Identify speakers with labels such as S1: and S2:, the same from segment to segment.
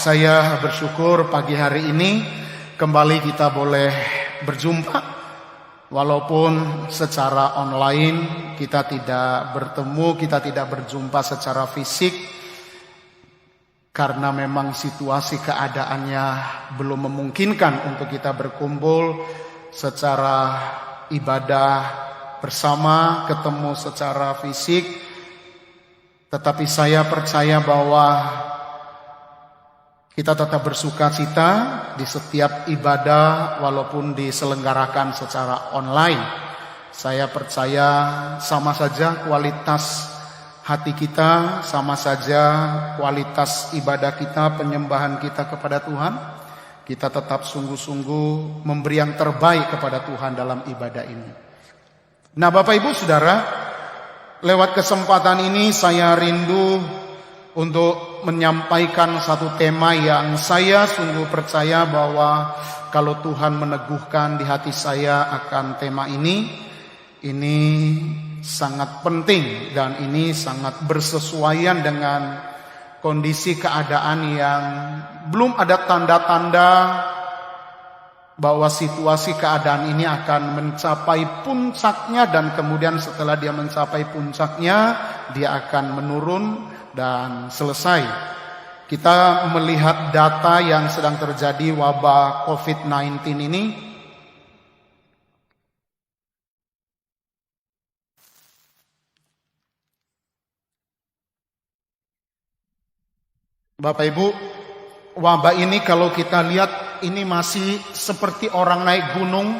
S1: Saya bersyukur pagi hari ini kembali kita boleh berjumpa. Walaupun secara online kita tidak bertemu, kita tidak berjumpa secara fisik. Karena memang situasi keadaannya belum memungkinkan untuk kita berkumpul secara ibadah bersama, ketemu secara fisik. Tetapi saya percaya bahwa kita tetap bersuka cita di setiap ibadah walaupun diselenggarakan secara online. Saya percaya sama saja kualitas hati kita, sama saja kualitas ibadah kita, penyembahan kita kepada Tuhan. Kita tetap sungguh-sungguh memberi yang terbaik kepada Tuhan dalam ibadah ini. Nah, Bapak Ibu Saudara, lewat kesempatan ini saya rindu untuk menyampaikan satu tema yang saya sungguh percaya bahwa kalau Tuhan meneguhkan di hati saya akan tema ini sangat penting dan ini sangat bersesuaian dengan kondisi keadaan yang belum ada tanda-tanda bahwa situasi keadaan ini akan mencapai puncaknya dan kemudian setelah dia mencapai puncaknya dia akan menurun dan selesai. Kita melihat data yang sedang terjadi wabah COVID-19 ini. Bapak Ibu, wabah ini kalau kita lihat ini masih seperti orang naik gunung,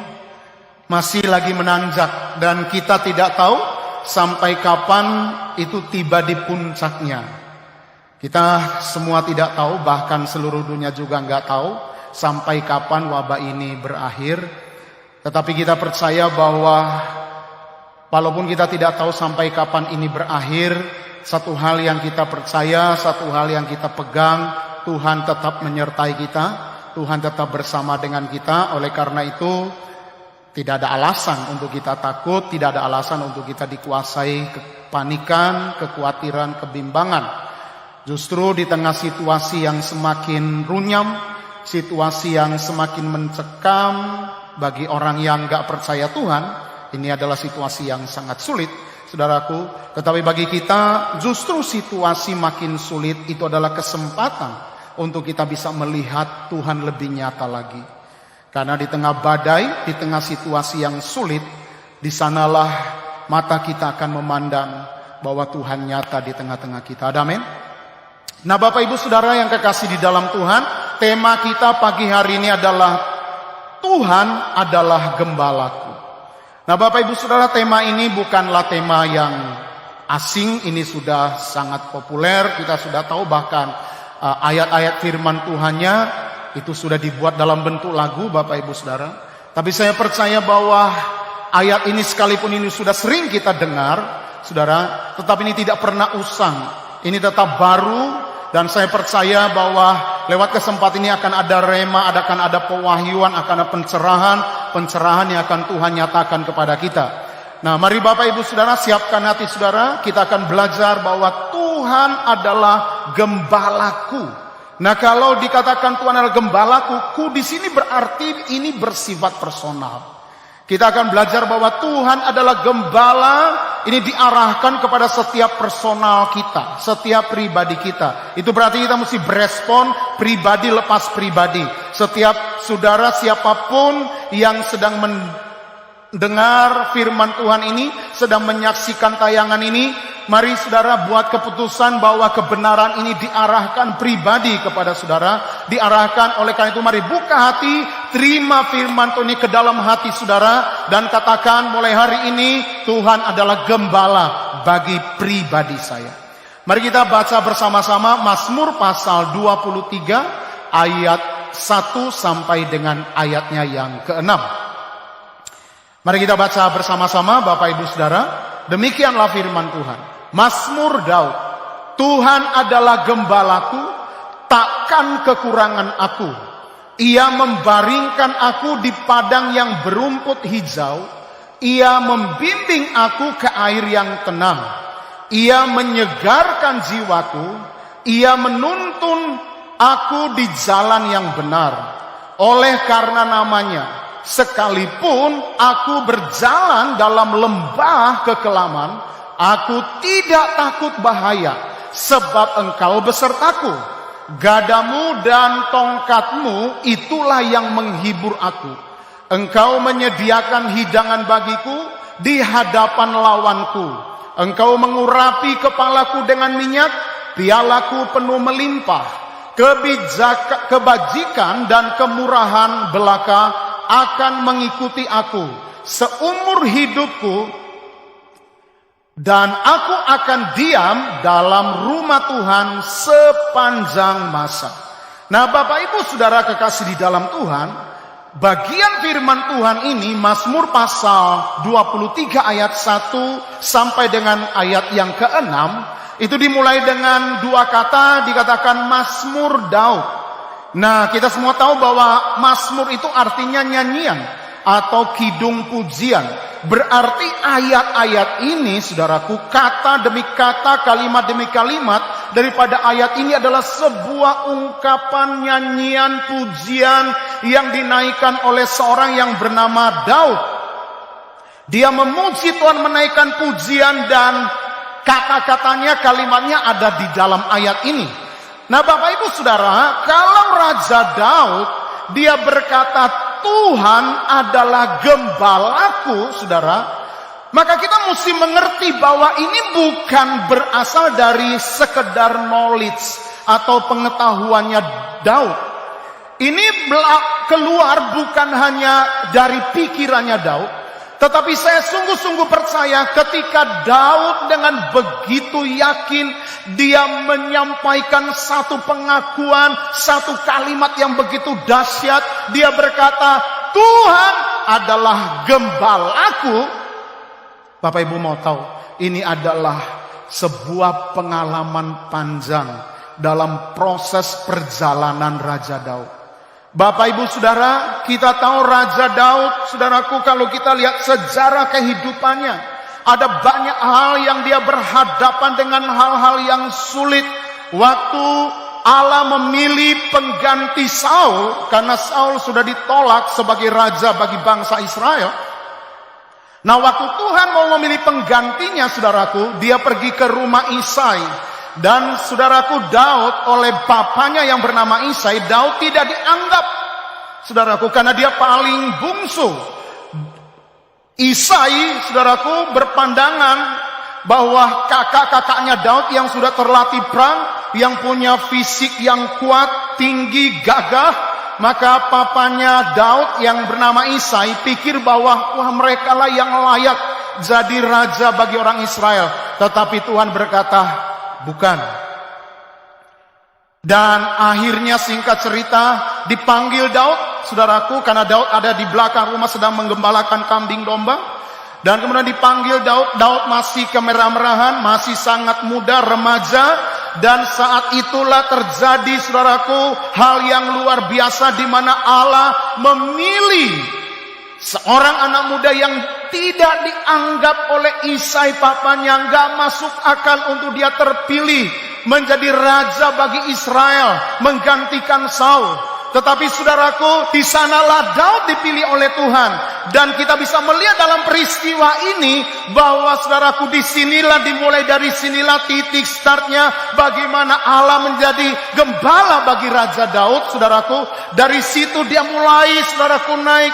S1: masih lagi menanjak dan kita tidak tahu sampai kapan itu tiba di puncaknya. Kita semua tidak tahu, bahkan seluruh dunia juga nggak tahu sampai kapan wabah ini berakhir. Tetapi kita percaya bahwa walaupun kita tidak tahu sampai kapan ini berakhir, satu hal yang kita percaya, satu hal yang kita pegang, Tuhan tetap menyertai kita, Tuhan tetap bersama dengan kita. Oleh karena itu tidak ada alasan untuk kita takut, tidak ada alasan untuk kita dikuasai kepanikan, kekhawatiran, kebimbangan. Justru di tengah situasi yang semakin runyam, situasi yang semakin mencekam bagi orang yang gak percaya Tuhan, ini adalah situasi yang sangat sulit, saudaraku. Tetapi bagi kita justru situasi makin sulit itu adalah kesempatan untuk kita bisa melihat Tuhan lebih nyata lagi. Karena di tengah badai, di tengah situasi yang sulit, di sanalah mata kita akan memandang bahwa Tuhan nyata di tengah-tengah kita. Amin. Nah, Bapak Ibu Saudara yang kekasih di dalam Tuhan, tema kita pagi hari ini adalah Tuhan adalah gembalaku. Nah, Bapak Ibu Saudara, tema ini bukanlah tema yang asing, ini sudah sangat populer, kita sudah tahu bahkan ayat-ayat firman Tuhannya itu sudah dibuat dalam bentuk lagu, Bapak Ibu Saudara. Tapi saya percaya bahwa ayat ini sekalipun ini sudah sering kita dengar, Saudara, tetapi ini tidak pernah usang. Ini tetap baru dan saya percaya bahwa lewat kesempatan ini akan ada rema, akan ada pewahyuan, akan ada pencerahan yang akan Tuhan nyatakan kepada kita. Nah, mari Bapak Ibu Saudara siapkan hati Saudara, kita akan belajar bahwa Tuhan adalah gembalaku. Nah, kalau dikatakan Tuhan adalah gembalaku, ku di sini berarti ini bersifat personal. Kita akan belajar bahwa Tuhan adalah gembala, ini diarahkan kepada setiap personal kita, setiap pribadi kita. Itu berarti kita mesti berespon pribadi lepas pribadi. Setiap saudara siapapun yang sedang mendengar firman Tuhan ini, sedang menyaksikan tayangan ini, mari saudara buat keputusan bahwa kebenaran ini diarahkan pribadi kepada saudara, diarahkan. Oleh karena itu mari buka hati, terima firman Tuhan ini ke dalam hati saudara dan katakan mulai hari ini Tuhan adalah gembala bagi pribadi saya. Mari kita baca bersama-sama Mazmur pasal 23 ayat 1 sampai dengan ayatnya yang ke-6. Mari kita baca bersama-sama Bapak Ibu Saudara. Demikianlah firman Tuhan. Mazmur Daud. Tuhan adalah gembalaku, takkan kekurangan aku. Ia membaringkan aku di padang yang berumput hijau. Ia membimbing aku ke air yang tenang. Ia menyegarkan jiwaku. Ia menuntun aku di jalan yang benar, oleh karena namanya. Sekalipun aku berjalan dalam lembah kekelaman, aku tidak takut bahaya, sebab engkau besertaku. Gadamu dan tongkatmu itulah yang menghibur aku. Engkau menyediakan hidangan bagiku di hadapan lawanku. Engkau mengurapi kepalaku dengan minyak, pialaku penuh melimpah. Kebajikan dan kemurahan belaka akan mengikuti aku seumur hidupku, dan aku akan diam dalam rumah Tuhan sepanjang masa. Nah, Bapak Ibu Saudara kekasih di dalam Tuhan, bagian firman Tuhan ini Mazmur pasal 23 ayat 1 sampai dengan ayat yang ke-6, itu dimulai dengan dua kata, dikatakan Mazmur Daud. Nah, kita semua tahu bahwa Mazmur itu artinya nyanyian atau kidung pujian. Berarti ayat-ayat ini, saudaraku, kata demi kata, kalimat demi kalimat daripada ayat ini adalah sebuah ungkapan nyanyian pujian yang dinaikkan oleh seorang yang bernama Daud. Dia memuji Tuhan, menaikkan pujian, dan kata-katanya, kalimatnya ada di dalam ayat ini. Nah, Bapak Ibu Saudara, kalau Raja Daud dia berkata Tuhan adalah gembalaku, saudara, maka kita mesti mengerti bahwa ini bukan berasal dari sekedar knowledge atau pengetahuannya Daud. Ini keluar bukan hanya dari pikirannya Daud, tetapi saya sungguh-sungguh percaya ketika Daud dengan begitu yakin dia menyampaikan satu pengakuan, satu kalimat yang begitu dahsyat. Dia berkata, Tuhan adalah gembalaku. Bapak Ibu mau tahu, ini adalah sebuah pengalaman panjang dalam proses perjalanan Raja Daud. Bapak Ibu Saudara, kita tahu Raja Daud, saudaraku, kalau kita lihat sejarah kehidupannya, ada banyak hal yang dia berhadapan dengan hal-hal yang sulit. Waktu Allah memilih pengganti Saul, karena Saul sudah ditolak sebagai raja bagi bangsa Israel. Nah, waktu Tuhan mau memilih penggantinya, saudaraku, dia pergi ke rumah Isai. Dan saudaraku, Daud oleh bapaknya yang bernama Isai, Daud tidak dianggap, saudaraku, karena dia paling bungsu. Isai, saudaraku, berpandangan bahwa kakak-kakaknya Daud yang sudah terlatih perang, yang punya fisik yang kuat, tinggi, gagah, maka papanya Daud yang bernama Isai pikir bahwa wah, mereka lah yang layak jadi raja bagi orang Israel. Tetapi Tuhan berkata, bukan. Dan akhirnya singkat cerita dipanggil Daud, saudaraku, karena Daud ada di belakang rumah sedang menggembalakan kambing domba. Dan kemudian dipanggil Daud. Daud masih kemerah-merahan, masih sangat muda, remaja. Dan saat itulah terjadi, saudaraku, hal yang luar biasa di mana Allah memilih seorang anak muda yang tidak dianggap oleh Isai papanya, nggak masuk akal untuk dia terpilih menjadi raja bagi Israel, menggantikan Saul. Tetapi saudaraku, di sanalah Daud dipilih oleh Tuhan. Dan kita bisa melihat dalam peristiwa ini bahwa saudaraku, disinilah, dimulai dari sinilah titik startnya bagaimana Allah menjadi gembala bagi Raja Daud, saudaraku. Dari situ dia mulai, saudaraku, naik.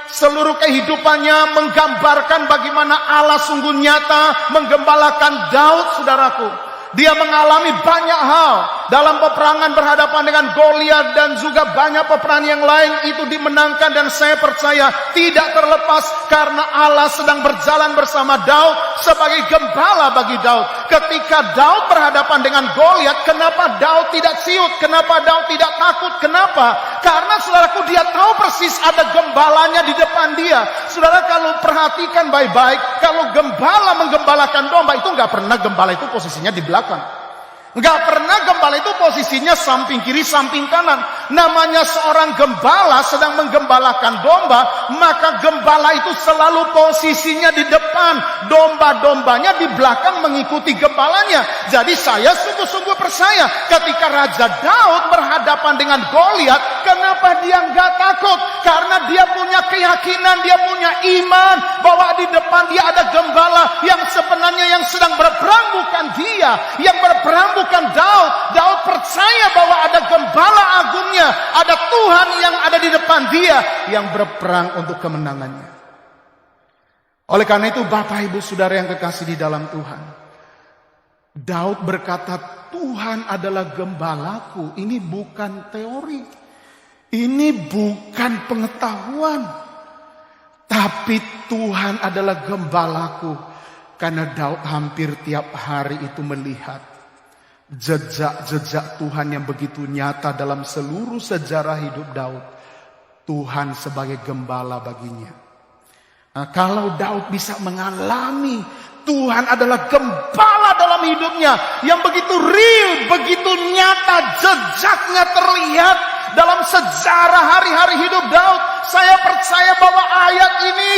S1: Seluruh kehidupannya menggambarkan bagaimana Allah sungguh nyata menggembalakan Daud, saudaraku. Dia mengalami banyak hal dalam peperangan berhadapan dengan Goliat dan juga banyak peperangan yang lain itu dimenangkan, dan saya percaya tidak terlepas karena Allah sedang berjalan bersama Daud sebagai gembala bagi Daud. Ketika Daud berhadapan dengan Goliat, kenapa Daud tidak siut? Kenapa Daud tidak takut? Kenapa? Karena saudaraku, dia tahu persis ada gembalanya di depan dia. Saudara, kalau perhatikan baik-baik, kalau gembala menggembalakan domba itu nggak pernah gembala itu posisinya di belakang. Nggak pernah gembala itu posisinya samping kiri, samping kanan. Namanya seorang gembala sedang menggembalakan domba, maka gembala itu selalu posisinya di depan. Domba-dombanya di belakang mengikuti gembalanya. Jadi saya sungguh-sungguh percaya ketika Raja Daud berhadapan dengan Goliat, kenapa dia nggak takut? Karena dia punya keyakinan, dia punya iman bahwa di depan dia ada gembala yang sebenarnya yang sedang berperang bukan dia, yang berperang bukan Daud. Daud percaya bahwa ada gembala agungnya, ada Tuhan yang ada di depan dia yang berperang untuk kemenangannya. Oleh karena itu Bapak Ibu Saudara yang kekasih di dalam Tuhan, Daud berkata, Tuhan adalah gembalaku. Ini bukan teori, ini bukan pengetahuan, tapi Tuhan adalah gembalaku. Karena Daud hampir tiap hari itu melihat jejak-jejak Tuhan yang begitu nyata dalam seluruh sejarah hidup Daud. Tuhan sebagai gembala baginya. Nah, kalau Daud bisa mengalami Tuhan adalah gembala dalam hidupnya yang begitu real, begitu nyata, jejaknya terlihat dalam sejarah hari-hari hidup Daud, saya percaya bahwa ayat ini,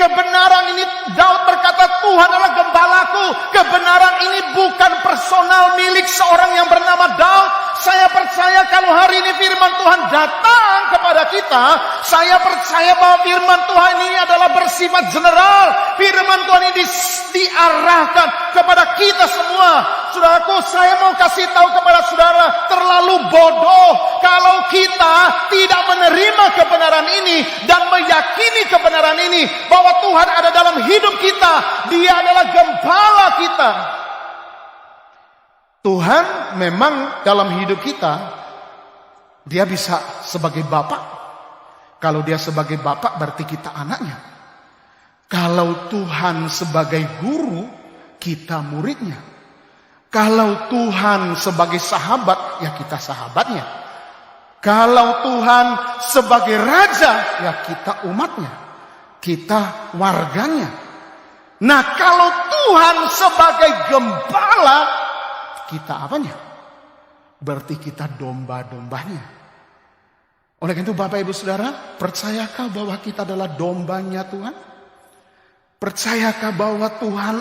S1: kebenaran ini, Daud berkata Tuhan adalah gembalaku. Kebenaran ini bukan personal milik seorang yang bernama Daud. Saya percaya kalau hari ini firman Tuhan datang kepada kita, saya percaya bahwa firman Tuhan ini adalah bersifat general. Firman Tuhan ini diarahkan kepada kita semua. Saudaraku, saya mau kasih tahu kepada saudara, terlalu bodoh kalau kita tidak menerima kebenaran ini dan meyakini kebenaran ini bahwa Tuhan ada dalam hidup kita. Dia adalah gembala kita. Tuhan memang dalam hidup kita, dia bisa sebagai bapak. Kalau dia sebagai bapak berarti kita anaknya. Kalau Tuhan sebagai guru, kita muridnya. Kalau Tuhan sebagai sahabat, ya kita sahabatnya. Kalau Tuhan sebagai raja, ya kita umatnya. Kita warganya. Nah, kalau Tuhan sebagai gembala, kita apanya? Berarti kita domba-dombanya. Oleh karena itu Bapak Ibu Saudara, percayakah bahwa kita adalah dombanya Tuhan? Percayakah bahwa Tuhan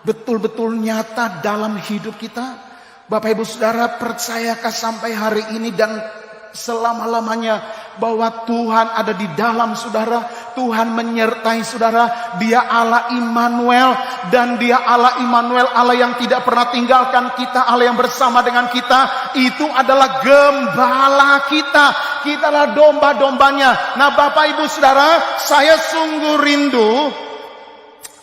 S1: betul-betul nyata dalam hidup kita? Bapak Ibu Saudara, percayakah sampai hari ini dan selama-lamanya bahwa Tuhan ada di dalam saudara, Tuhan menyertai saudara, Dia Allah Immanuel, dan Dia Allah Immanuel, Allah yang tidak pernah tinggalkan kita, Allah yang bersama dengan kita. Itu adalah gembala kita, kita adalah domba-dombanya. Nah Bapak Ibu Saudara, saya sungguh rindu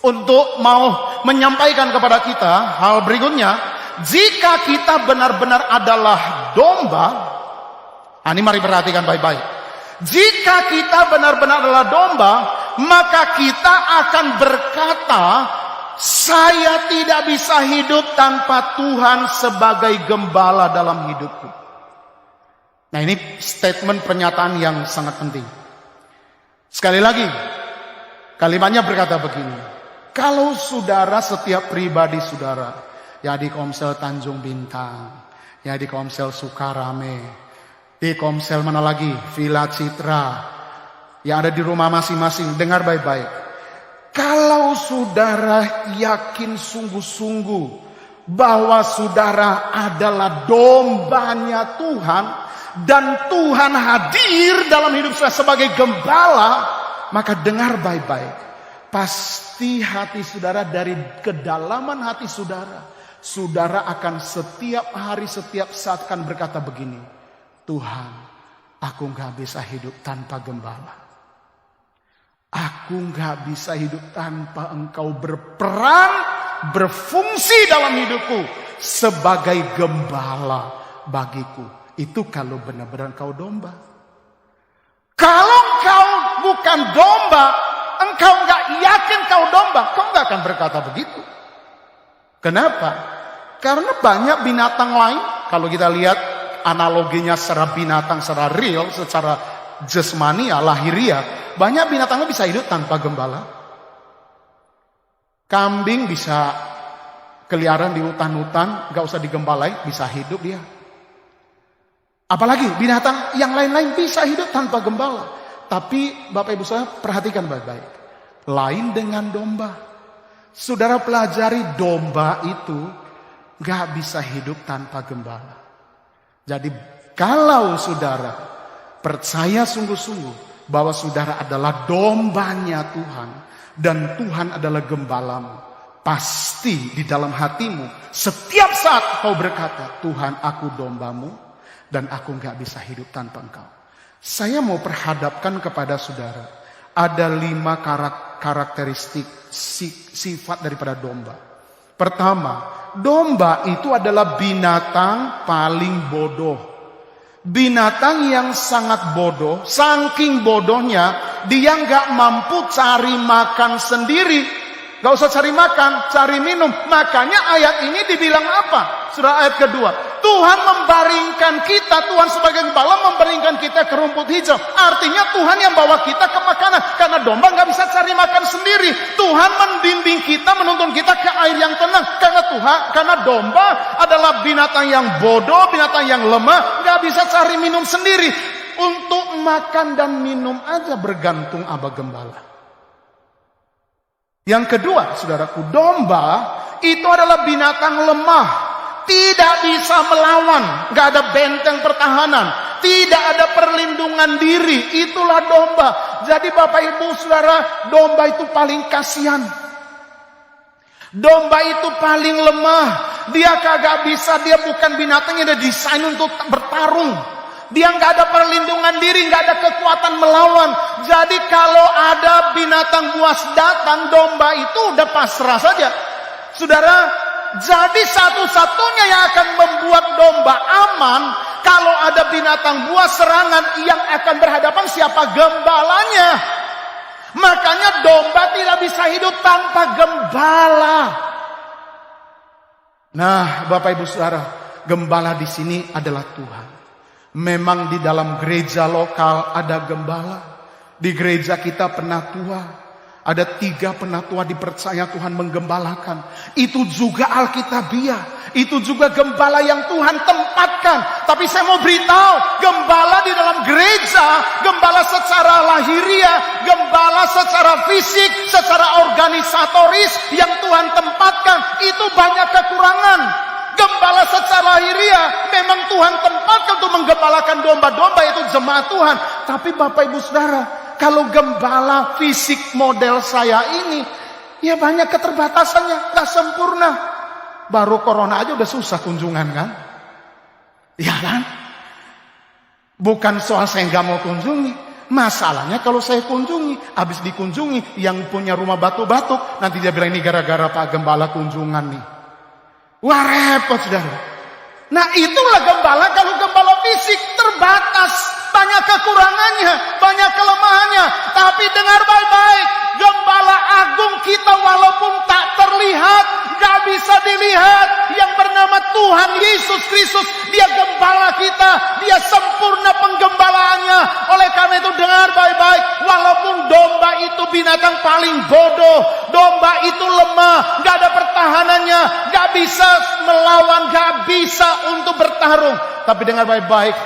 S1: untuk mau menyampaikan kepada kita hal berikutnya. Jika kita benar-benar adalah domba, ini mari perhatikan baik-baik. Jika kita benar-benar adalah domba, maka kita akan berkata, saya tidak bisa hidup tanpa Tuhan sebagai gembala dalam hidupku. Nah, ini statement pernyataan yang sangat penting. Sekali lagi, kalimatnya berkata begini. Kalau saudara, setiap pribadi saudara, ya di Komsel Tanjung Bintang, ya di Komsel Sukarame, di Komsel mana lagi, Villa Citra, yang ada di rumah masing-masing, dengar baik-baik. Kalau saudara yakin sungguh-sungguh bahwa saudara adalah dombanya Tuhan, dan Tuhan hadir dalam hidup saudara sebagai gembala, maka dengar baik-baik. Pasti hati saudara, dari kedalaman hati saudara, saudara akan setiap hari, setiap saat akan berkata begini, Tuhan, aku gak bisa hidup tanpa gembala. Aku gak bisa hidup tanpa Engkau berperan, berfungsi dalam hidupku sebagai gembala bagiku. Itu kalau benar-benar Engkau domba. Kalau Engkau bukan domba, Engkau gak yakin Kau domba, Kau gak akan berkata begitu. Kenapa? Karena banyak binatang lain, kalau kita lihat analoginya secara binatang, secara real, secara jasmania, lahiriah, banyak binatangnya bisa hidup tanpa gembala. Kambing bisa keliaran di hutan-hutan, gak usah digembalai, bisa hidup dia. Apalagi binatang yang lain-lain bisa hidup tanpa gembala. Tapi Bapak Ibu saya perhatikan baik-baik. Lain dengan domba. Saudara pelajari domba itu gak bisa hidup tanpa gembala. Jadi kalau saudara percaya sungguh-sungguh bahwa saudara adalah dombanya Tuhan dan Tuhan adalah gembalamu, pasti di dalam hatimu setiap saat kau berkata, Tuhan aku dombamu dan aku gak bisa hidup tanpa engkau. Saya mau perhadapkan kepada saudara, ada 5 karakteristik sifat daripada domba. Pertama, domba itu adalah binatang paling bodoh. Binatang yang sangat bodoh, saking bodohnya dia gak mampu cari makan sendiri. Gak usah cari makan, cari minum. Makanya ayat ini dibilang apa? Surah ayat kedua. Tuhan membaringkan kita, Tuhan sebagai gembala membaringkan kita ke rumput hijau. Artinya Tuhan yang bawa kita ke makanan. Karena domba gak bisa cari makan sendiri. Tuhan membimbing kita, menuntun kita ke air yang tenang. Karena domba adalah binatang yang bodoh, binatang yang lemah, gak bisa cari minum sendiri. Untuk makan dan minum aja bergantung abah gembala. Yang kedua, saudaraku, domba itu adalah binatang lemah. Tidak bisa melawan. Gak ada benteng pertahanan. Tidak ada perlindungan diri. Itulah domba. Jadi Bapak Ibu Saudara, domba itu paling kasihan. Domba itu paling lemah. Dia kagak bisa. Dia bukan binatang yang didesain untuk bertarung. Dia nggak ada perlindungan diri, nggak ada kekuatan melawan. Jadi kalau ada binatang buas datang, domba itu udah pasrah saja. Saudara, jadi satu-satunya yang akan membuat domba aman, kalau ada binatang buas serangan, yang akan berhadapan siapa? Gembalanya. Makanya domba tidak bisa hidup tanpa gembala. Nah, Bapak Ibu Saudara, gembala di sini adalah Tuhan. Memang di dalam gereja lokal ada gembala. Di gereja kita penatua. Ada 3 penatua dipercaya Tuhan menggembalakan. Itu juga Alkitabiah. Itu juga gembala yang Tuhan tempatkan. Tapi saya mau beritahu, gembala di dalam gereja, gembala secara lahiriah, gembala secara fisik, secara organisatoris yang Tuhan tempatkan, itu banyak kekurangan. Gembala secara lahiriah memang Tuhan tempatkan untuk menggembalakan domba-domba, itu jemaat Tuhan. Tapi Bapak Ibu Saudara, kalau gembala fisik model saya ini, ya banyak keterbatasannya, gak sempurna. Baru corona aja udah susah kunjungan kan? Ya kan? Bukan soal saya gak mau kunjungi. Masalahnya kalau saya kunjungi, habis dikunjungi, yang punya rumah batu-batuk, nanti dia bilang ini gara-gara Pak Gembala kunjungan nih. Wah repot saudara. Nah itulah gembala. Kalau gembala fisik terbatas, banyak kekurangannya, banyak kelemahannya. Tapi dengar baik-baik, gembala agung kita walaupun tak terlihat, gak bisa dilihat, yang bernama Tuhan Yesus Kristus, dia gembala kita, dia sempurna penggembalaannya. Oleh karena itu dengar baik-baik, walaupun domba itu binatang paling bodoh, domba itu lemah, gak ada pertahanannya, gak bisa melawan, gak bisa untuk bertarung. Tapi dengar baik-baik,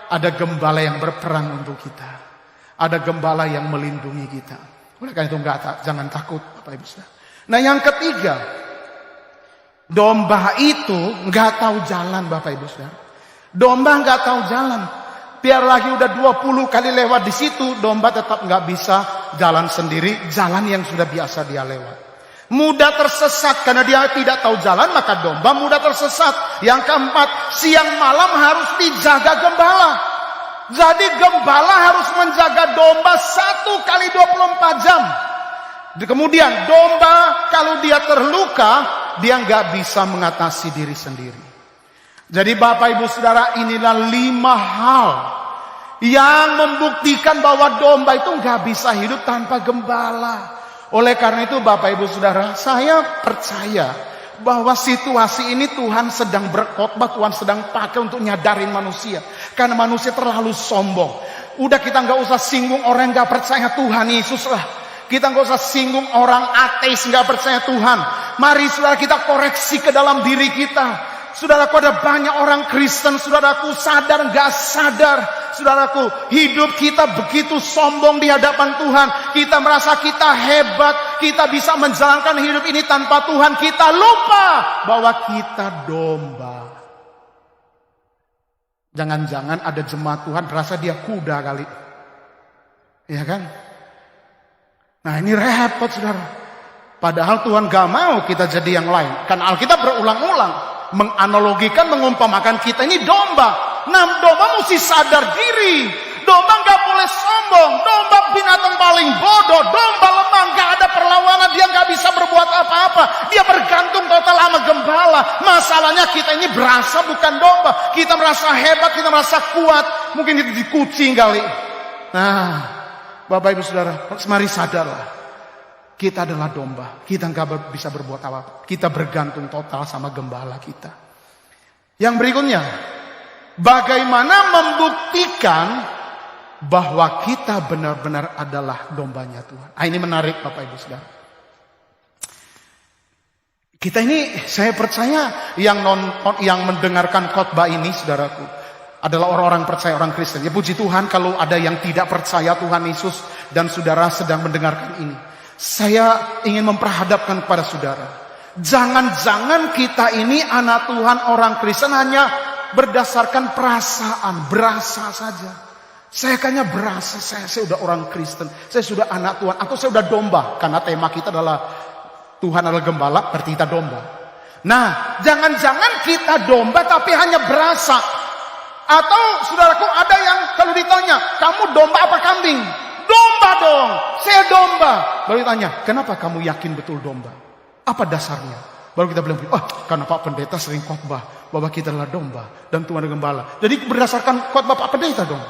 S1: ada gembala yang berperang untuk kita. Ada gembala yang melindungi kita. Oleh karena itu jangan takut Bapak Ibu Saudara. Nah yang ketiga, domba itu nggak tahu jalan Bapak Ibu Saudara. Domba nggak tahu jalan. Biar lagi udah 20 kali lewat di situ, domba tetap nggak bisa jalan sendiri, jalan yang sudah biasa dia lewat. Mudah tersesat karena dia tidak tahu jalan, maka domba mudah tersesat. Yang keempat, siang malam harus dijaga gembala. Jadi gembala harus menjaga domba 1 kali 24 jam. Kemudian domba kalau dia terluka, dia nggak bisa mengatasi diri sendiri. Jadi Bapak Ibu Saudara, inilah 5 hal yang membuktikan bahwa domba itu nggak bisa hidup tanpa gembala. Oleh karena itu Bapak Ibu Saudara, saya percaya bahwa situasi ini Tuhan sedang berkhotbah, Tuhan sedang pakai untuk nyadarin manusia. Karena manusia terlalu sombong. Udah kita nggak usah singgung orang yang nggak percaya Tuhan Yesus lah. Kita nggak usah singgung orang ateis nggak percaya Tuhan. Mari saudara kita koreksi ke dalam diri kita. Saudaraku, ada banyak orang Kristen, saudaraku, sadar nggak sadar. Saudaraku, hidup kita begitu sombong di hadapan Tuhan. Kita merasa kita hebat, kita bisa menjalankan hidup ini tanpa Tuhan, kita lupa bahwa kita domba. Jangan-jangan ada jemaat Tuhan berasa dia kuda kali. Iya kan? Nah ini repot saudara. Padahal Tuhan gak mau kita jadi yang lain. Karena Alkitab berulang-ulang menganalogikan, mengumpamakan kita ini domba. Nah domba mesti sadar diri. Domba gak boleh sombong. Domba binatang paling bodoh. Domba lemah, gak ada perlawanan. Dia gak bisa berbuat apa-apa. Dia bergantung total sama gembala. Masalahnya kita ini berasa bukan domba. Kita merasa hebat, kita merasa kuat. Mungkin itu di kucing kali. Nah, Bapak Ibu Saudara, mari sadarlah. Kita adalah domba. Kita gak bisa berbuat apa-apa. Kita bergantung total sama gembala kita. Yang berikutnya, bagaimana membuktikan bahwa kita benar-benar adalah dombanya Tuhan. Ini menarik Bapak Ibu Saudara. Kita ini, saya percaya yang nonton, yang mendengarkan khotbah ini saudaraku, adalah orang-orang percaya, orang Kristen. Ya puji Tuhan kalau ada yang tidak percaya Tuhan Yesus dan saudara sedang mendengarkan ini. Saya ingin memperhadapkan kepada saudara. Jangan-jangan kita ini anak Tuhan, orang Kristen hanya berdasarkan perasaan, berasa saja. Saya kayaknya berasa, saya sudah orang Kristen, saya sudah anak Tuhan, atau saya sudah domba. Karena tema kita adalah Tuhan adalah gembala, berarti kita domba. Nah, jangan-jangan kita domba tapi hanya berasa. Atau saudaraku ada yang kalau ditanya, kamu domba apa kambing? Domba dong, saya domba. Baru ditanya, kenapa kamu yakin betul domba? Apa dasarnya? Baru kita bilang, karena Pak Pendeta sering khotbah bahwa kita adalah domba dan Tuhan adalah gembala. Jadi berdasarkan khotbah Pak Pendeta dong.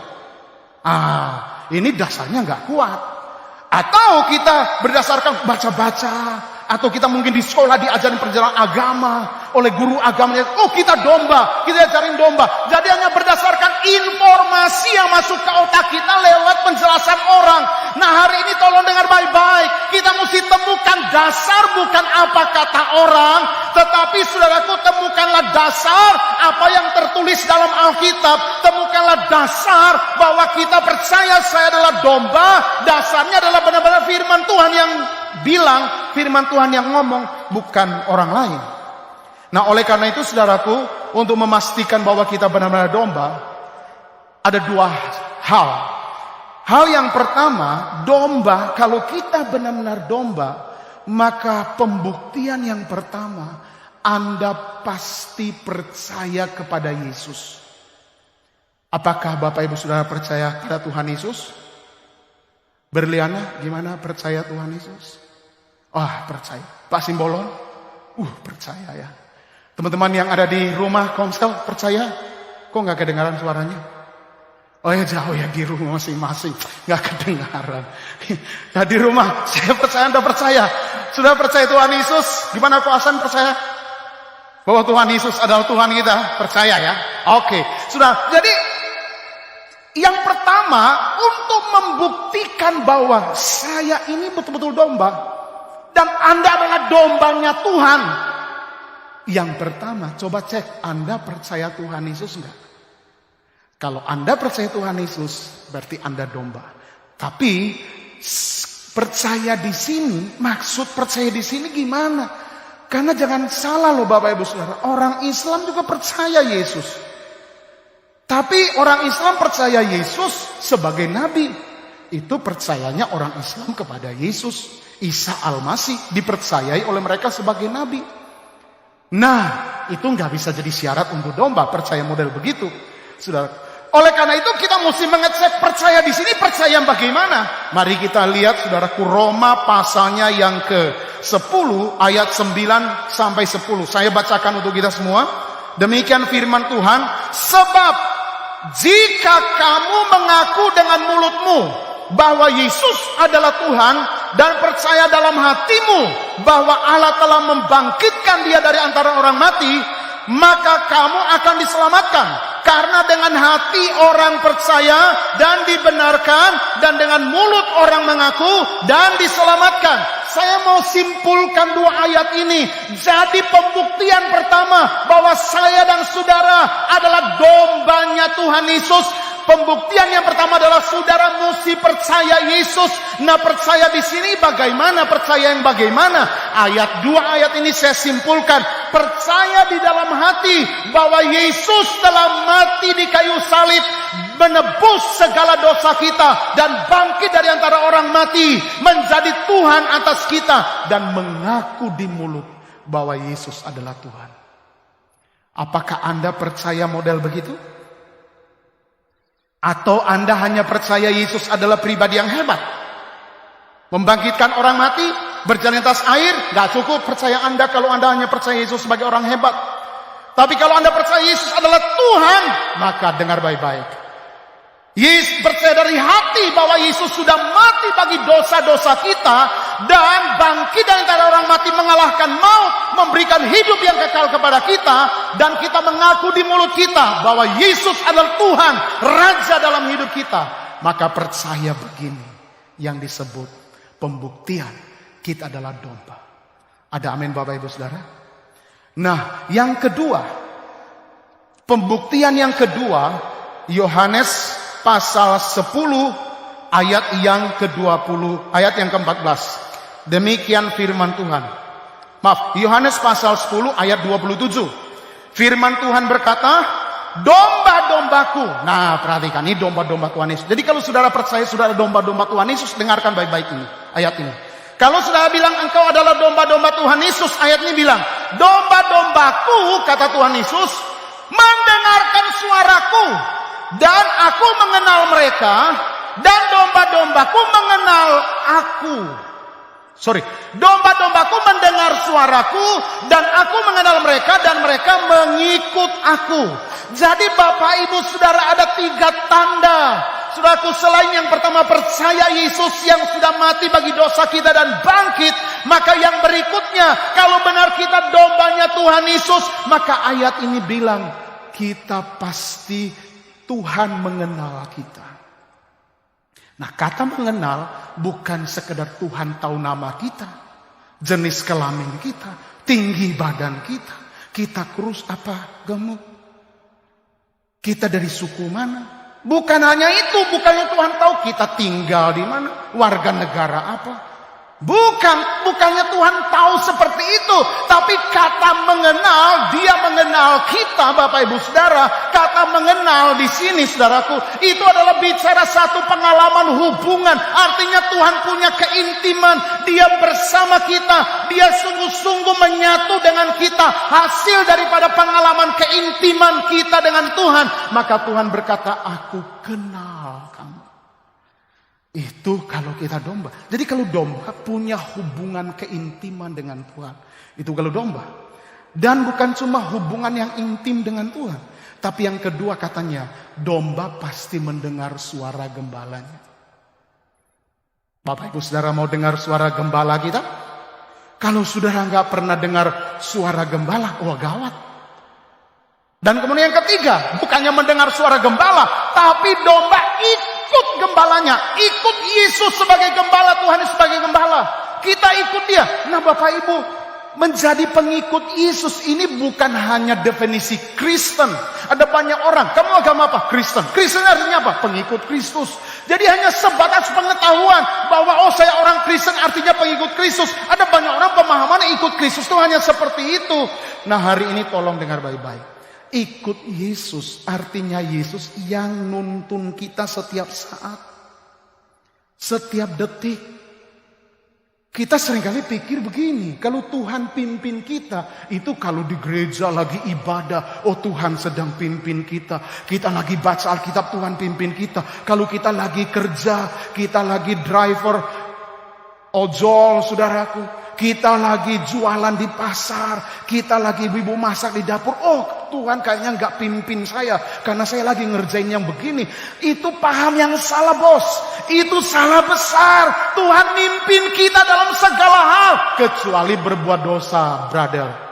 S1: Ini dasarnya nggak kuat. Atau kita berdasarkan baca-baca, atau kita mungkin di sekolah diajarin perjalanan agama oleh guru agamanya. Kita domba, kita ajarin domba. Jadi hanya berdasarkan informasi yang masuk ke otak kita lewat penjelasan orang. Nah hari ini tolong dengar baik-baik. Kita mesti temukan dasar, bukan apa kata orang, tetapi saudaraku temukanlah dasar apa yang tertulis dalam Alkitab. Temukanlah dasar bahwa kita percaya saya adalah domba. Dasarnya adalah benar-benar firman Tuhan yang bilang, firman Tuhan yang ngomong, bukan orang lain. Nah oleh karena itu saudaraku, untuk memastikan bahwa kita benar-benar domba, ada dua hal. Hal yang pertama, domba, kalau kita benar-benar domba, maka pembuktian yang pertama, Anda pasti percaya kepada Yesus. Apakah Bapak Ibu Saudara percaya kepada Tuhan Yesus? Berliana, gimana percaya Tuhan Yesus? Percaya. Pak Simbolon? Percaya ya. Teman-teman yang ada di rumah Komsel, percaya? Kok gak kedengaran suaranya? Jauh ya di rumah masing-masing. Gak kedengaran. Nah di rumah, saya percaya, Anda percaya. Sudah percaya Tuhan Yesus? Gimana kok Hasan percaya? Bahwa Tuhan Yesus adalah Tuhan kita? Percaya ya? Oke. Sudah, jadi yang pertama, untuk membuktikan bahwa saya ini betul-betul domba, dan Anda adalah dombanya Tuhan. Yang pertama, coba cek, Anda percaya Tuhan Yesus enggak? Kalau Anda percaya Tuhan Yesus, berarti Anda domba. Tapi, percaya di sini, maksud percaya di sini gimana? Karena jangan salah loh Bapak Ibu Saudara, orang Islam juga percaya Yesus. Tapi orang Islam percaya Yesus sebagai Nabi. Itu percayanya orang Islam kepada Yesus. Isa Al-Masih dipercayai oleh mereka sebagai Nabi. Nah, itu nggak bisa jadi syarat untuk domba, percaya model begitu. Saudara. Oleh karena itu kita mesti mengecek percaya di sini, percaya bagaimana. Mari kita lihat saudaraku Roma pasalnya yang ke-10 ayat 9 sampai 10. Saya bacakan untuk kita semua. Demikian firman Tuhan, sebab jika kamu mengaku dengan mulutmu bahwa Yesus adalah Tuhan dan percaya dalam hatimu bahwa Allah telah membangkitkan dia dari antara orang mati, maka kamu akan diselamatkan. Karena dengan hati orang percaya dan dibenarkan, dan dengan mulut orang mengaku dan diselamatkan. Saya mau simpulkan dua ayat ini. Jadi pembuktian pertama bahwa saya dan saudara adalah dombanya Tuhan Yesus. Pembuktian yang pertama adalah saudara mesti percaya Yesus. Nah, percaya di sini bagaimana? Percaya yang bagaimana? Dua ayat ini saya simpulkan. Percaya di dalam hati bahwa Yesus telah mati di kayu salib, menebus segala dosa kita dan bangkit dari antara orang mati, menjadi Tuhan atas kita, dan mengaku di mulut bahwa Yesus adalah Tuhan. Apakah Anda percaya model begitu? Atau Anda hanya percaya Yesus adalah pribadi yang hebat? Membangkitkan orang mati, berjalan atas air, gak cukup percaya Anda kalau Anda hanya percaya Yesus sebagai orang hebat. Tapi kalau Anda percaya Yesus adalah Tuhan, maka dengar baik-baik. Yesus percaya dari hati bahwa Yesus sudah mati bagi dosa-dosa kita dan bangkit dari antara orang mati, mengalahkan maut, memberikan hidup yang kekal kepada kita, dan kita mengaku di mulut kita bahwa Yesus adalah Tuhan, Raja dalam hidup kita. Maka percaya begini yang disebut pembuktian kita adalah domba. Ada amin Bapak Ibu Saudara? Nah, yang kedua, pembuktian yang kedua, Yohanes pasal 10 ayat yang ke-20, ayat yang ke-14. Demikian firman Tuhan. Maaf, Yohanes pasal 10 ayat 27. Firman Tuhan berkata, domba-dombaku. Nah, perhatikan, ini domba-domba Tuhan Yesus. Jadi kalau saudara percaya saudara domba-domba Tuhan Yesus, dengarkan baik-baik ini, ayat ini. Kalau saudara bilang engkau adalah domba-domba Tuhan Yesus, ayat ini bilang, domba-dombaku, kata Tuhan Yesus, mendengarkan suaraku, dan aku mengenal mereka, dan domba-dombaku mengenal aku. Domba-dombaku mendengar suaraku, dan aku mengenal mereka, dan mereka mengikut aku. Jadi Bapak Ibu Saudara, ada 3 tanda. Saudaraku, selain yang pertama percaya Yesus yang sudah mati bagi dosa kita dan bangkit, maka yang berikutnya, kalau benar kita dombanya Tuhan Yesus, maka ayat ini bilang, kita pasti Tuhan mengenal kita. Nah, kata mengenal bukan sekedar Tuhan tahu nama kita, jenis kelamin kita, tinggi badan kita, kita kurus apa gemuk, kita dari suku mana. Bukan hanya itu, bukannya Tuhan tahu kita tinggal di mana, warga negara apa. Bukannya Tuhan tahu seperti itu, tapi kata mengenal, Dia mengenal kita, Bapak Ibu Saudara. Kata mengenal di sini, saudaraku, itu adalah bicara satu pengalaman hubungan. Artinya Tuhan punya keintiman, Dia bersama kita, Dia sungguh-sungguh menyatu dengan kita, hasil daripada pengalaman keintiman kita dengan Tuhan. Maka Tuhan berkata, aku kenal kamu. Itu kalau kita domba. Jadi kalau domba punya hubungan keintiman dengan Tuhan, itu kalau domba. Dan bukan cuma hubungan yang intim dengan Tuhan, tapi yang kedua katanya, domba pasti mendengar suara gembalanya. Bapak Ibu Saudara mau dengar suara gembala kita? Kalau saudara nggak pernah dengar suara gembala, wah gawat. Dan kemudian yang ketiga, bukannya mendengar suara gembala, tapi domba ikut gembalanya, ikut Yesus sebagai gembala, Tuhan sebagai gembala. Kita ikut Dia. Nah Bapak Ibu, menjadi pengikut Yesus ini bukan hanya definisi Kristen. Ada banyak orang, kamu agama apa? Kristen. Kristen artinya apa? Pengikut Kristus. Jadi hanya sebatas pengetahuan bahwa saya orang Kristen artinya pengikut Kristus. Ada banyak orang pemahaman ikut Kristus itu hanya seperti itu. Nah hari ini tolong dengar baik-baik. Ikut Yesus artinya Yesus yang nuntun kita setiap saat, setiap detik. Kita seringkali pikir begini, kalau Tuhan pimpin kita, itu kalau di gereja lagi ibadah, oh Tuhan sedang pimpin kita. Kita lagi baca Alkitab, Tuhan pimpin kita. Kalau kita lagi kerja, kita lagi driver ojol, saudaraku. Kita lagi jualan di pasar, kita lagi ibu masak di dapur. Oh Tuhan kayaknya nggak pimpin saya, karena saya lagi ngerjain yang begini. Itu paham yang salah bos, itu salah besar. Tuhan mimpin kita dalam segala hal, kecuali berbuat dosa, brother.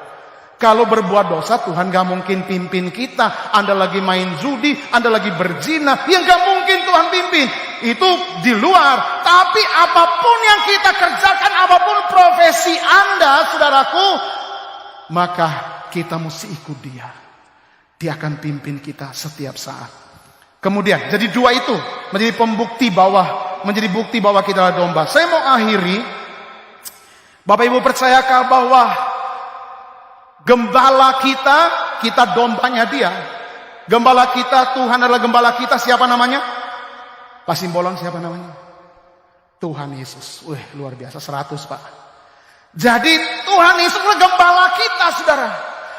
S1: Kalau berbuat dosa Tuhan gak mungkin pimpin kita. Anda lagi main judi, Anda lagi berzina, yang gak mungkin Tuhan pimpin. Itu di luar. Tapi apapun yang kita kerjakan, apapun profesi Anda, saudaraku, maka kita mesti ikut Dia. Dia akan pimpin kita setiap saat. Kemudian, jadi dua itu menjadi pembukti menjadi bukti bahwa kita adalah domba. Saya mau akhiri, Bapak Ibu percayakah bahwa gembala kita dombanya Dia. Gembala kita, Tuhan adalah gembala kita. Siapa namanya? Pak Simbolon, siapa namanya? Tuhan Yesus. Wih, luar biasa, 100 Pak. Jadi Tuhan Yesus adalah gembala kita, saudara.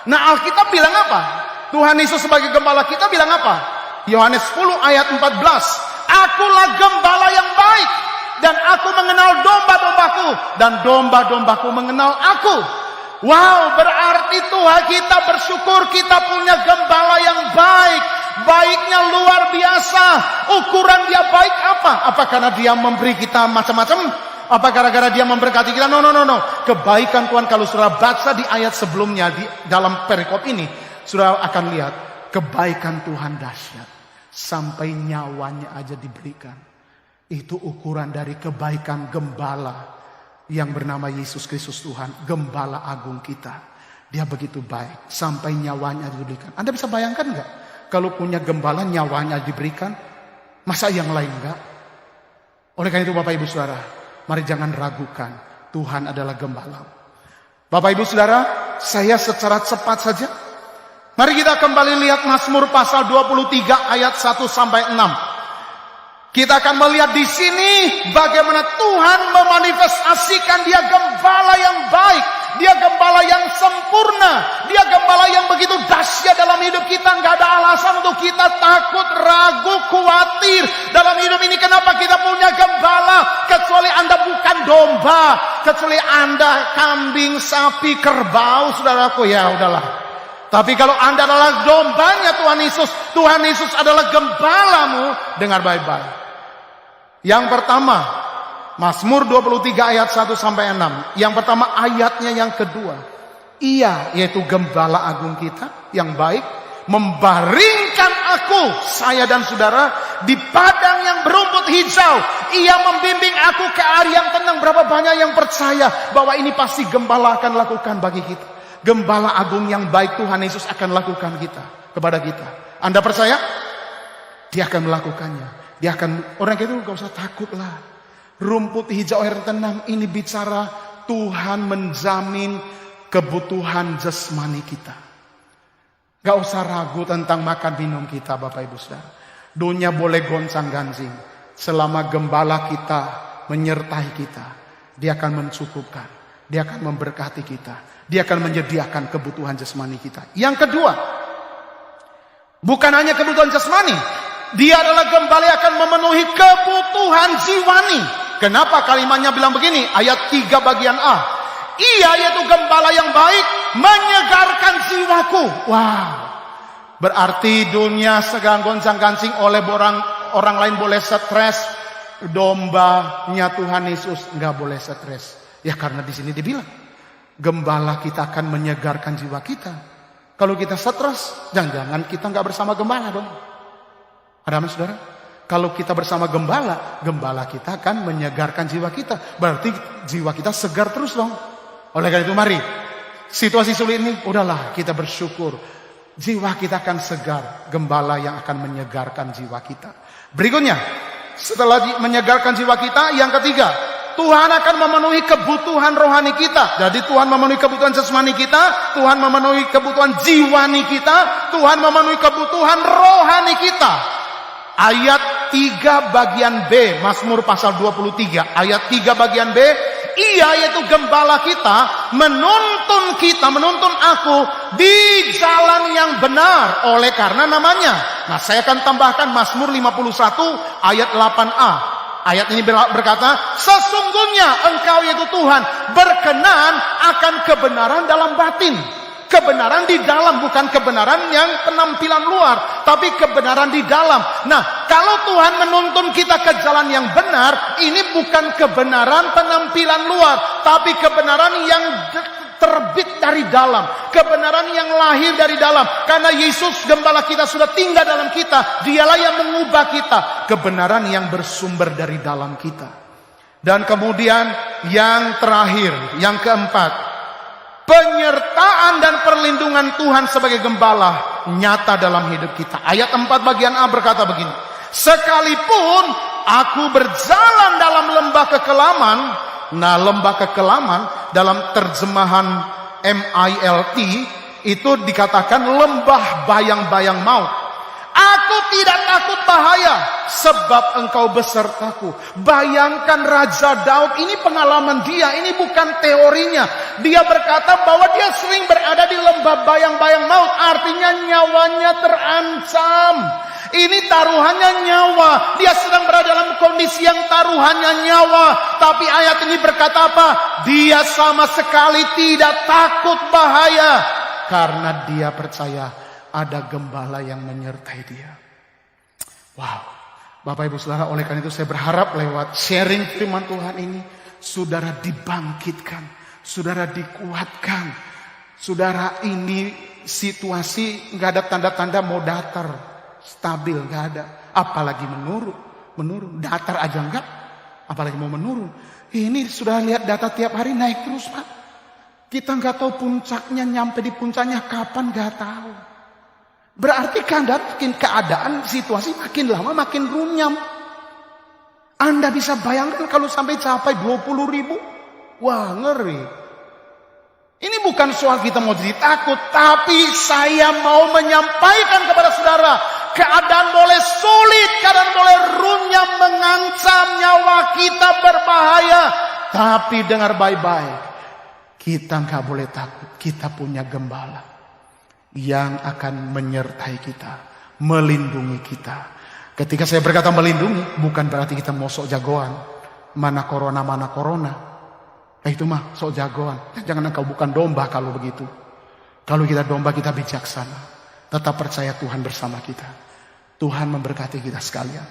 S1: Nah, Alkitab bilang apa? Tuhan Yesus sebagai gembala kita bilang apa? Yohanes 10 ayat 14. Akulah gembala yang baik, dan aku mengenal domba-dombaku, dan domba-dombaku mengenal aku. Wow, berarti Tuhan kita bersyukur kita punya gembala yang baik. Baiknya luar biasa. Ukuran dia baik apa? Apa karena dia memberi kita macam-macam? Apa gara-gara dia memberkati kita? No. Kebaikan Tuhan, kalau saudara baca di ayat sebelumnya, di dalam perikop ini, saudara akan lihat kebaikan Tuhan dahsyat. Sampai nyawanya aja diberikan. Itu ukuran dari kebaikan gembala yang bernama Yesus Kristus Tuhan, gembala agung kita. Dia begitu baik, sampai nyawanya diberikan. Anda bisa bayangkan nggak? Kalau punya gembala nyawanya diberikan, masa yang lain enggak? Oleh karena itu Bapak Ibu Saudara, mari jangan ragukan, Tuhan adalah gembala. Bapak Ibu Saudara, saya secara cepat saja. Mari kita kembali lihat Mazmur pasal 23 ayat 1 sampai 6. Kita akan melihat di sini bagaimana Tuhan memanifestasikan Dia gembala yang baik, Dia gembala yang sempurna, Dia gembala yang begitu dahsyat dalam hidup kita. Nggak ada alasan untuk kita takut, ragu, khawatir dalam hidup ini. Kenapa kita punya gembala? Kecuali Anda bukan domba, kecuali Anda kambing, sapi, kerbau, saudaraku, ya udahlah. Tapi kalau Anda adalah dombanya Tuhan Yesus adalah gembalamu, dengar baik-baik. Yang pertama, Mazmur 23 ayat 1 sampai 6. Yang pertama ayatnya yang kedua. Ia, yaitu gembala agung kita yang baik, membaringkan saya dan saudara di padang yang berumput hijau. Ia membimbing aku ke air yang tenang. Berapa banyak yang percaya bahwa ini pasti gembala akan lakukan bagi kita. Gembala agung yang baik Tuhan Yesus akan lakukan kepada kita. Anda percaya? Dia akan melakukannya. Dia akan, orang itu gak usah takutlah. Rumput hijau air tenang ini bicara Tuhan menjamin kebutuhan jasmani kita. Gak usah ragu tentang makan minum kita, Bapak Ibu Saudara. Dunia boleh goncang-ganjing, selama gembala kita menyertai kita, Dia akan mencukupkan, Dia akan memberkati kita. Dia akan menyediakan kebutuhan jasmani kita. Yang kedua, bukan hanya kebutuhan jasmani, Dia adalah gembala yang akan memenuhi kebutuhan jiwani. Kenapa kalimatnya bilang begini? Ayat 3 bagian A. Ia, yaitu gembala yang baik, menyegarkan jiwaku. Wow. Berarti dunia sedang goncang-gancing oleh orang lain boleh stres, dombanya Tuhan Yesus nggak boleh stres. Ya karena di sini dibilang gembala kita akan menyegarkan jiwa kita. Kalau kita stres, jangan-jangan kita nggak bersama gembala dong. Ada apa saudara? Kalau kita bersama gembala, gembala kita akan menyegarkan jiwa kita. Berarti jiwa kita segar terus dong. Oleh karena itu mari, situasi sulit ini, udahlah kita bersyukur. Jiwa kita akan segar. Gembala yang akan menyegarkan jiwa kita. Berikutnya, setelah menyegarkan jiwa kita, yang ketiga, Tuhan akan memenuhi kebutuhan rohani kita. Jadi Tuhan memenuhi kebutuhan jasmani kita, Tuhan memenuhi kebutuhan jiwani kita, Tuhan memenuhi kebutuhan rohani kita. Ayat 3 bagian B, Mazmur pasal 23, ayat 3 bagian B, Ia, yaitu gembala kita, menuntun aku di jalan yang benar oleh karena namanya. Nah, saya akan tambahkan Mazmur 51 ayat 8a. Ayat ini berkata, sesungguhnya Engkau yaitu Tuhan berkenan akan kebenaran dalam batin. Kebenaran di dalam, bukan kebenaran yang penampilan luar, tapi kebenaran di dalam. Nah, kalau Tuhan menuntun kita ke jalan yang benar, ini bukan kebenaran penampilan luar, tapi kebenaran yang terbit dari dalam, kebenaran yang lahir dari dalam. Karena Yesus gembala kita sudah tinggal dalam kita, Dialah yang mengubah kita, kebenaran yang bersumber dari dalam kita. Dan kemudian yang terakhir, yang keempat, Penyertaan dan perlindungan Tuhan sebagai gembala nyata dalam hidup kita. Ayat 4 bagian A berkata begini. Sekalipun aku berjalan dalam lembah kekelaman. Nah, lembah kekelaman dalam terjemahan MILT itu dikatakan lembah bayang-bayang maut. Aku tidak takut bahaya sebab engkau besertaku. Bayangkan Raja Daud, ini pengalaman dia, ini bukan teorinya. Dia berkata bahwa dia sering berada di lembah bayang-bayang maut, artinya nyawanya terancam. Ini taruhannya nyawa. Dia sedang berada dalam kondisi yang taruhannya nyawa. Tapi ayat ini berkata apa? Dia sama sekali tidak takut bahaya. Karena dia percaya ada gembala yang menyertai dia. Wow. Bapak Ibu Saudara, oleh karena itu saya berharap lewat sharing firman Tuhan ini, saudara dibangkitkan. Saudara dikuatkan. Saudara, ini situasi nggak ada tanda-tanda mau datar. Stabil, nggak ada. Apalagi menurun. Datar aja enggak, apalagi mau menurun. Ini sudah lihat data tiap hari naik terus, Pak. Kita nggak tahu puncaknya, nyampe di puncaknya kapan, nggak tahu. Berarti keadaan situasi makin lama makin runyam. Anda bisa bayangkan kalau sampai capai 20.000, wah ngeri. Ini bukan soal kita mau jadi takut, tapi saya mau menyampaikan kepada saudara, keadaan boleh sulit, keadaan boleh runyam, mengancam nyawa kita berbahaya. Tapi dengar baik-baik, kita nggak boleh takut. Kita punya gembala yang akan menyertai kita, melindungi kita. Ketika saya berkata melindungi, bukan berarti kita mau sok jagoan. Mana corona. Itu mah sok jagoan. Jangan engkau bukan domba kalau begitu. Kalau kita domba, kita bijaksana. Tetap percaya Tuhan bersama kita. Tuhan memberkati kita sekalian.